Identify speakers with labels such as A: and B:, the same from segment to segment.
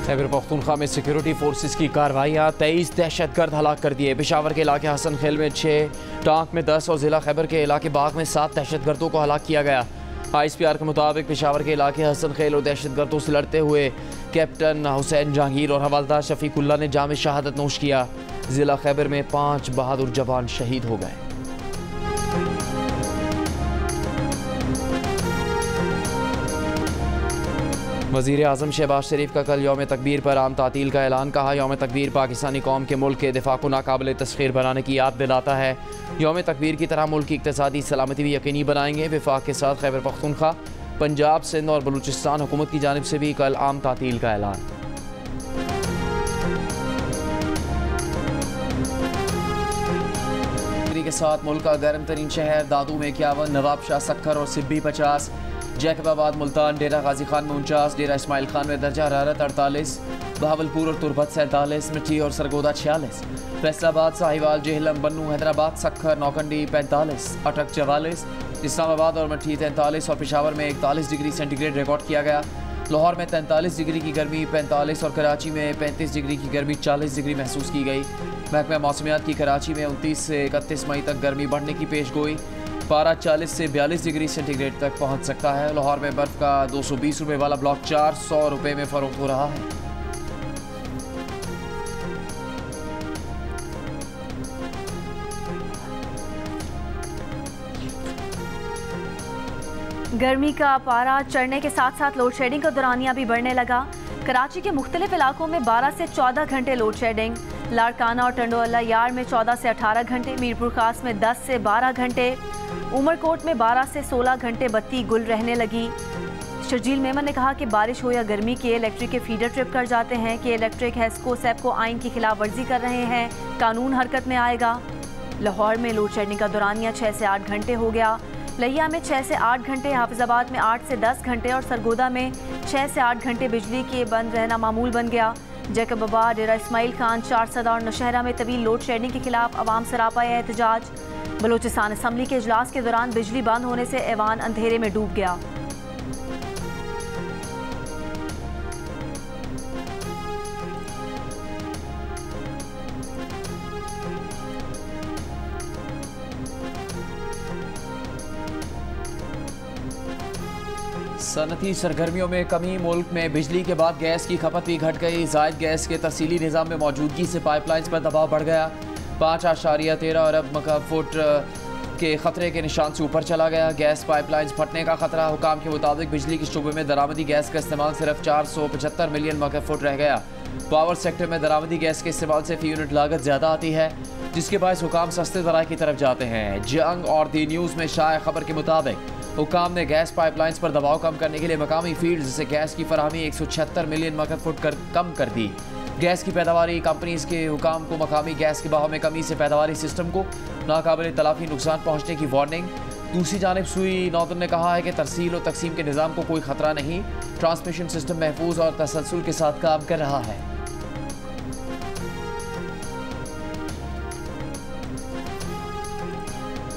A: खैबर पख्तूनख्वा में security forces की कार्रवाइयाँ, 23 दहशतगर्द हलाक कर दिए। पेशावर के इलाके हसन खेल में 6, टांक में 10 और ज़िला खैबर के इलाके बाग में 7 दहशतगर्दों को हलाक किया गया। ISPR के मुताबिक पेशावर के इलाके हसन खेल और दहशतगर्दों से लड़ते हुए कैप्टन हुसैन जहांगीर और हवलदार शफीकुल्ला ने जाम शहादत नोश किया। ज़िला खैबर में 5 बहादुर जवान शहीद हो गए। वज़ीर आज़म शहबाज शरीफ का कल यौम तकबीर पर आम तातील का ऐलान। कहा, यौम तकबीर पाकिस्तानी कौम के मुल्क के दिफा को नाकाबिल तस्खीर बनाने की याद दिलाता है। यौम तकबीर की तरह मुल्क की इक़्तिसादी सलामती भी यकीनी बनाएंगे। वफाक के साथ खैबर पख्तूनख्वा, पंजाब, सिंध और बलूचिस्तान हुकूमत की जानिब से भी कल आम तातील का ऐलान। के साथ मुल्क का गर्म तरीन शहर दादू में 51, नवाबशाह, सक्खर और सिब्बी 50, जैकबाबाद, मुल्तान, डेरा गाजी खान में 49, डेरा इस्माइल खान में दर्जा हरारत 48, बहावलपुर और तुरबत 47, मिट्टी और सरगोदा 46, फैसलाबाद, साहिवाल, जेहलम, बन्नू, हैदराबाद, सक्खर, नौकंडी 45, अटक 44, इस्लामाबाद और मट्ठी 43 और पेशावर में 41 डिग्री सेंटीग्रेड रिकॉर्ड किया गया। लाहौर में 43 डिग्री की गर्मी 45 और कराची में 35 डिग्री की गर्मी 40 डिग्री महसूस की गई। महकमा मौसमियात की कराची में 29 से 31 मई तक गर्मी बढ़ने की पेश गोई। पारा 40 से 42 डिग्री सेंटीग्रेड तक पहुंच सकता है। लाहौर में बर्फ़ का 220 रुपये वाला ब्लॉक 400 रुपये में फ़रोख्त हो रहा है।
B: गर्मी का पारा चढ़ने के साथ साथ लोड शेडिंग का दौरानिया भी बढ़ने लगा। कराची के मुख्तलिफ इलाकों में 12 से 14 घंटे लोड शेडिंग। लाड़काना और टंडोअल्ला यार्ड में 14 से 18 घंटे, मीरपुर खास में 10 से 12 घंटे, उमरकोट में 12 से 16 घंटे बत्ती गुल रहने लगी। शर्जील मेमन ने कहा कि बारिश हो या गर्मी के इलेक्ट्रिक के फीडर ट्रिप कर जाते हैं कि इलेक्ट्रिक हेस्को सेप्को आइन की खिलाफ वर्जी कर रहे हैं, कानून हरकत में आएगा। लाहौर में लोड शेडिंग का दौरानिया 6 से 8 घंटे हो गया। लिया में 6 से 8 घंटे, हाफिजाबाद में 8 से 10 घंटे और सरगोदा में 6 से 8 घंटे बिजली के बंद रहना मामूल बन गया। जैकबाबाद, डेरा इस्माइल खान, चारसदा और नौशहरा में तवील लोड शेडिंग के खिलाफ अवाम सरापा एहतजाज। बलूचिस्तान असम्बली के इजलास के दौरान बिजली बंद होने से ऐवान अंधेरे में डूब गया।
A: सनती सरगर्मियों में कमी, मुल्क में बिजली के बाद गैस की खपत भी घट गई। जायद गैस के तफसीली निज़ाम में मौजूदगी से पाइपलाइंस पर दबाव बढ़ गया। 5.13 अरब मकब फुट के खतरे के निशान से ऊपर चला गया। गैस पाइपलाइंस फटने का खतरा। हुकाम के मुताबिक बिजली के शोबे में दरामदी गैस का इस्तेमाल सिर्फ 475 मिलियन मकब फुट रह गया। पावर सेक्टर में दरामदी गैस के इस्तेमाल से फी यूनिट लागत ज़्यादा आती है, जिसके बायस हुकाम सस्ते ज़राए की तरफ जाते हैं। जंग और दी न्यूज़ में शाया खबर के मुताबिक हुकाम ने गैस पाइपलाइंस पर दबाव कम करने के लिए मकामी फील्ड से गैस की फराहमी 176 मिलियन मकब फुट कम कर दी। गैस की पैदावारी कंपनीज के हुकाम को मकामी गैस के बहाव में कमी से पैदावारी सिस्टम को नाकाबिल तलाफी नुकसान पहुँचने की वार्निंग। दूसरी जानिब सुई नॉर्दर्न ने कहा है कि तरसील और तकसीम के निज़ाम को कोई खतरा नहीं, ट्रांसमिशन सिस्टम महफूज और तसलसल के साथ काम कर रहा है।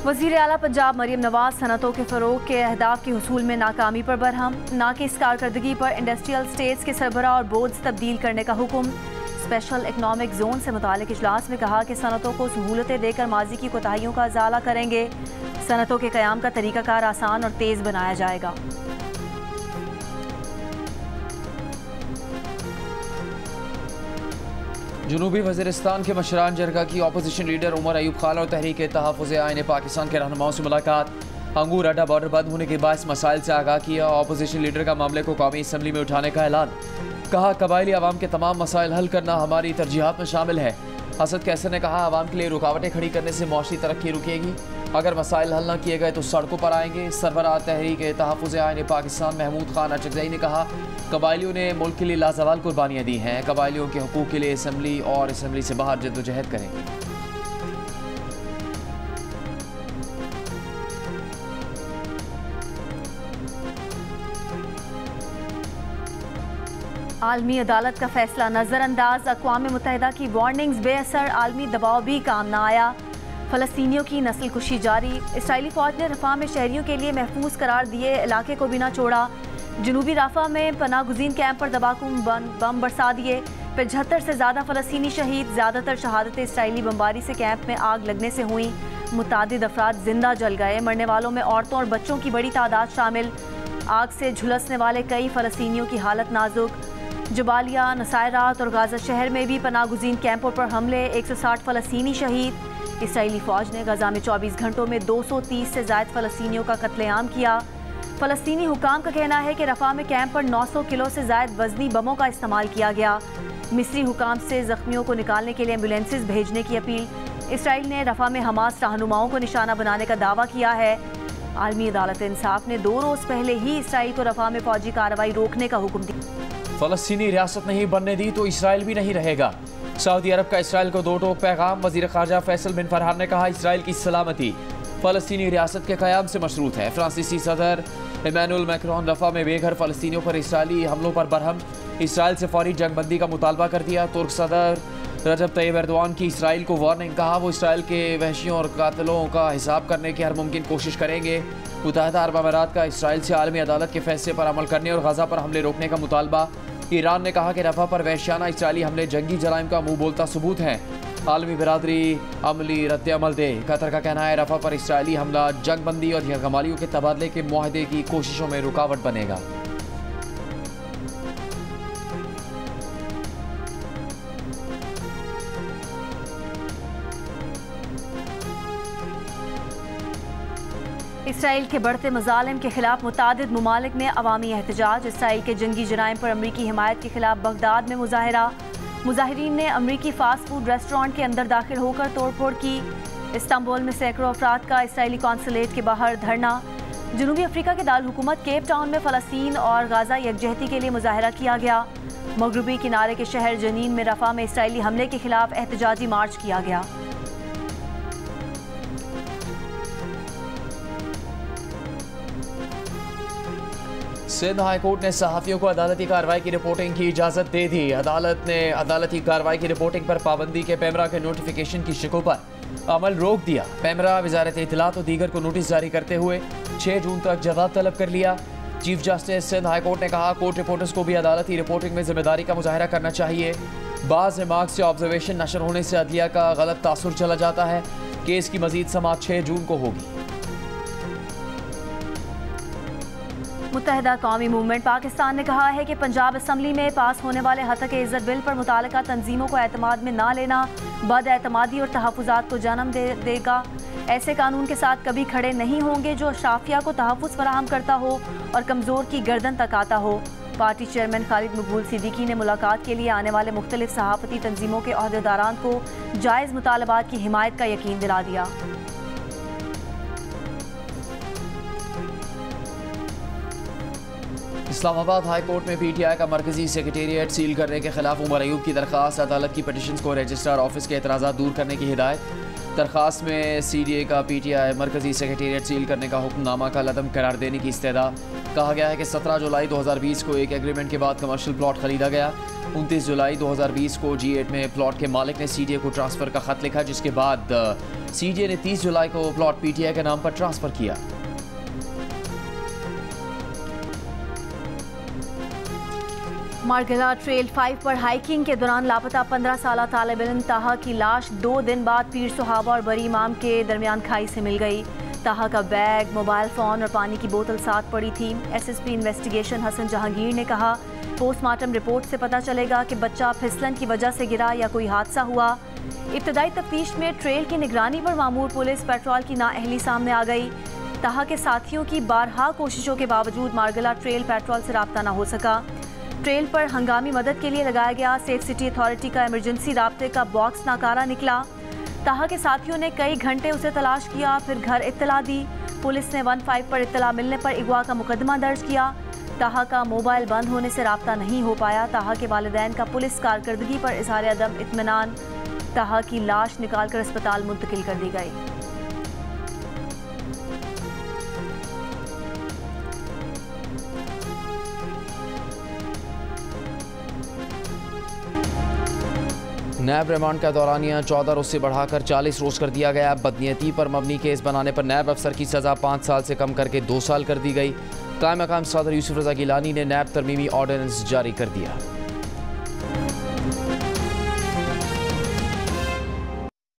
B: वज़ीर आला पंजाब मरीम नवाज सनतों के फ़रोग के अहदाफ के हुसूल में नाकामी पर बरहम। नाकिस कारकर्दगी पर इंडस्ट्रियल स्टेट्स के सरबरा और बोर्ड्स तब्दील करने का हुक्म। स्पेशल इकनॉमिक जोन से मुतालिक इजलास में कहा कि सनतों को सहूलतें देकर माजी की कोताहियों का इजाला करेंगे। सनतों के क़याम का तरीक़ाकार आसान और तेज़ बनाया जाएगा।
A: जनूबी वज़ीरिस्तान के मशरान जरगा की अपोजिशन लीडर उमर अयूब खान और तहरीक तहफ़्फ़ुज़ आइन पाकिस्तान के रहनुमाओं से मुलाकात। अंगूर अड्डा बॉर्डर बंद होने के बायस मसाइल से आगाह किया। अपोजिशन लीडर का मामले को कौमी असम्बली में उठाने का ऐलान। कहा, कबायली आवाम के तमाम मसाइल हल करना हमारी तरजीहात में शामिल है। हसद कैसर ने कहा, आवाम के लिए रुकावटें खड़ी करने से मुआशी तरक्की रुकेगी। अगर मसाइल हल न किए गए तो सड़कों पर आएंगे। सरबराह तहरीक तहफ़्फ़ुज़ आइन पाकिस्तान महमूद खान अचकज़ई ने कहा, कबायलियों ने मुल्क के लिए लाजवाल कुर्बानियाँ दी हैं। कबायलियों के हकूक़ के लिए असम्बली और असम्बली से बाहर जद्दोजहद करेंगे।
B: आलमी अदालत का फैसला नज़रअंदाज। अक़वाम मुत्तहिदा की वार्निंग्स बेअसर, आलमी दबाव भी काम न आया। फ़लस्तीनियों की नस्ल कुशी जारी। इसराइली फ़ौज ने रफ़ा में शहरियों के लिए महफूज करार दिए इलाके को भी न छोड़ा। जनूबी राफा में पनागुज़ीन कैंप पर दबाकू बम बरसा दिए। 75 से ज़्यादा फ़लस्तीनी शहीद। ज़्यादातर शहादतें इसराइली बमबारी से कैंप में आग लगने से हुई। मुतादिद अफराद जिंदा जल गए। मरने वालों में औरतों और बच्चों की बड़ी तादाद शामिल। आग से झुलसने वाले कई फ़लस्तीनियों की हालत नाजुक। जबालिया, नसायरात और गाज़ा शहर में भी पनागुज़ीन कैंपों पर हमले। 160 फ़लस्तीनी शहीद। इसराइली फ़ौज ने गज़ा में 24 घंटों में 230 से ज़ायद फ़लस्तीनियों का कत्लेआम किया। फ़लस्तीनी हुकाम का कहना है कि रफ़ा में कैंप पर 900 किलो से ज़ायद वज़नी बमों का इस्तेमाल किया गया। मिस्री हुकाम से ज़ख्मियों को निकालने के लिए एम्बुलेंसेज भेजने की अपील। इसराइल ने रफ़ा में हमास रहनुमाओं को निशाना बनाने का दावा किया है। आलमी अदालत इंसाफ ने 2 रोज़ पहले ही इसराइल को रफ़ा में फ़ौजी कार्रवाई रोकने का हुक्म दिया।
A: फ़लस्तीनी रियासत नहीं बनने दी तो इसराइल भी नहीं रहेगा। सऊदी अरब का इसराइल को 2 टोक पैगाम। वज़ीर ख़ारजा फैसल बिन फरहान ने कहा, इसराइल की सलामती फ़लस्तीनी रियासत के क़याम से मशरूत है। फ्रांसीसी सदर इमैनुअल मैक्रोन रफ़ा में बेघर फ़लस्तीनियों पर इसराइली हमलों पर बरहम। इसराइल से फौरी जंगबंदी का मुतालबा कर दिया। तुर्क सदर रजब तैयब एर्दोआन की इसराइल को वार्निंग। कहा, वो इसराइल के वहशियों और कातिलों का हिसाब करने की हर मुमकिन कोशिश करेंगे। मुत्तहिदा अरब अमारात का इसराइल से आलमी अदालत के फैसले पर अमल करने और गज़ा पर हमले रोकने का मुतालबा। ईरान ने कहा कि रफ़ा पर वहशियाना इसराइली हमले जंगी जराइम का मुँह बोलता सबूत हैं। आलमी बिरादरी अमली रद्द अमल दे। कतर का कहना है, रफ़ा पर इसराइली हमला जंगबंदी और यरगमालियों के तबादले के मुआहदे की कोशिशों में रुकावट बनेगा।
B: इसराइल के बढ़ते मजालिम के खिलाफ मुतादिद ममालिक में अवामी एहतजाज। इसराइल के जंगी जराइम पर अमरीकी हिमायत के खिलाफ बगदाद में मुजाहिरा। मुजाहिरीन ने अमरीकी फास्ट फूड रेस्टोरेंट के अंदर दाखिल होकर तोड़फोड़ की। इस्तांबुल में सैकड़ों अफराद का इसराइली कौंसलेट के बाहर धरना। जनूबी अफ्रीका के दारकूमत केप टाउन में फ़लस्तीन और गाज़ा यकजहती के लिए मुजाहिरा किया गया। मगरबी किनारे के शहर जनीन में रफ़ा में इसराइली हमले के खिलाफ एहतजाजी मार्च किया गया।
A: सिंध हाई कोर्ट ने सहाफ़ियों को अदालती कार्रवाई की रिपोर्टिंग की इजाज़त दे दी। अदालत ने अदालती कार्रवाई की रिपोर्टिंग पर पाबंदी के पैमरा के नोटिफिकेशन की शिकों पर अमल रोक दिया। पैमरा वजारत इत्तलात और दीगर को नोटिस जारी करते हुए 6 जून तक जवाब तलब कर लिया। Chief justice Sindh high court ने कहा, कोर्ट रिपोर्टर्स को भी अदालती रिपोर्टिंग में जिम्मेदारी का मुजाहरा करना चाहिए। बाज़ रिमार्क्स से ऑब्जर्वेशन नशर होने से अदलिया का गलत तासुर चला जाता है। केस की मजीद समाअत 6 जून को होगी।
B: मुत्तहिदा कौमी मूवमेंट पाकिस्तान ने कहा है कि पंजाब असम्बली में पास होने वाले हतक इज़्ज़त बिल पर मुतालिका तंजीमों को एतमाद में ना लेना बद एतमादी और तहफ़्फ़ुज़ात को जन्म देगा। ऐसे कानून के साथ कभी खड़े नहीं होंगे जो शाफिया को तहफ़्फ़ुज़ फराहम करता हो और कमज़ोर की गर्दन तक आता हो। पार्टी चेयरमैन खालिद मकबूल सिद्दीकी ने मुलाकात के लिए आने वाले मुख्तलिफ सहाफ़ती तंजीमों के अहदेदारान को जायज़ मुतालबात की हिमायत का यकीन दिला दिया।
A: इस्लामाबाद हाई कोर्ट में PTI का मरकजी सेक्रेटेरिएट सील करने के खिलाफ उमर अयूब की दरख्वास्त। अदालत की पटिशन्स को रजिस्ट्रार ऑफिस के एतराज़ात दूर करने की हिदायत। दरख्वास्त में CDA का PTI मरकजी सेक्रेटेरिएट सील करने का हुक्मनामा का लदम करार देने की इस्तदा। कहा गया है कि 17 जुलाई 2020 को एक एग्रीमेंट के बाद कमर्शियल प्लॉट खरीदा गया। 29 जुलाई 2020 को G8 में प्लॉट के मालिक ने CDA को ट्रांसफ़र का ख़त लिखा, जिसके बाद CDA ने 30 जुलाई को प्लॉट PTI के नाम पर ट्रांसफ़र किया।
B: मार्गला ट्रेल 5 पर हाइकिंग के दौरान लापता 15 साला तालिब इल्म ताहा की लाश 2 दिन बाद पीर सुहाबा और बरी इमाम के दरमियान खाई से मिल गई। ताहा का बैग, मोबाइल फ़ोन और पानी की बोतल साथ पड़ी थी। SSP इन्वेस्टिगेशन हसन जहांगीर ने कहा, पोस्टमार्टम रिपोर्ट से पता चलेगा कि बच्चा फिसलन की वजह से गिरा या कोई हादसा हुआ। इब्तदाई तफ्तीश में ट्रेल की निगरानी पर मामूर पुलिस पेट्रोल की नाअहली सामने आ गई। ताहा के साथियों की बारहा कोशिशों के बावजूद मार्गला ट्रेल पेट्रोल से रब्ता न हो सका। ट्रेल पर हंगामी मदद के लिए लगाया गया सेफ सिटी अथॉरिटी का इमरजेंसी राब्ते का बॉक्स नाकारा निकला। ताहा के साथियों ने कई घंटे उसे तलाश किया, फिर घर इत्तला दी। पुलिस ने 15 पर इत्तला मिलने पर अगवा का मुकदमा दर्ज किया। ताहा का मोबाइल बंद होने से राब्ता नहीं हो पाया। ताहा के वालिदैन का पुलिस कारकर्दगी पर इज़हार अदम इत्मीनान। ताहा की लाश निकाल कर अस्पताल मुंतकिल कर दी गई।
A: नैब रिमांड का दौरानिया 14 रोज़ से बढ़ाकर 40 रोज़ कर दिया गया। बदनीयती पर मबनी केस बनाने पर नैब अफसर की सज़ा 5 साल से कम करके 2 साल कर दी गई। कायम मकाम सदर यूसुफ रजा गिलानी ने नैब तरमीमी ऑर्डिनेंस जारी कर दिया।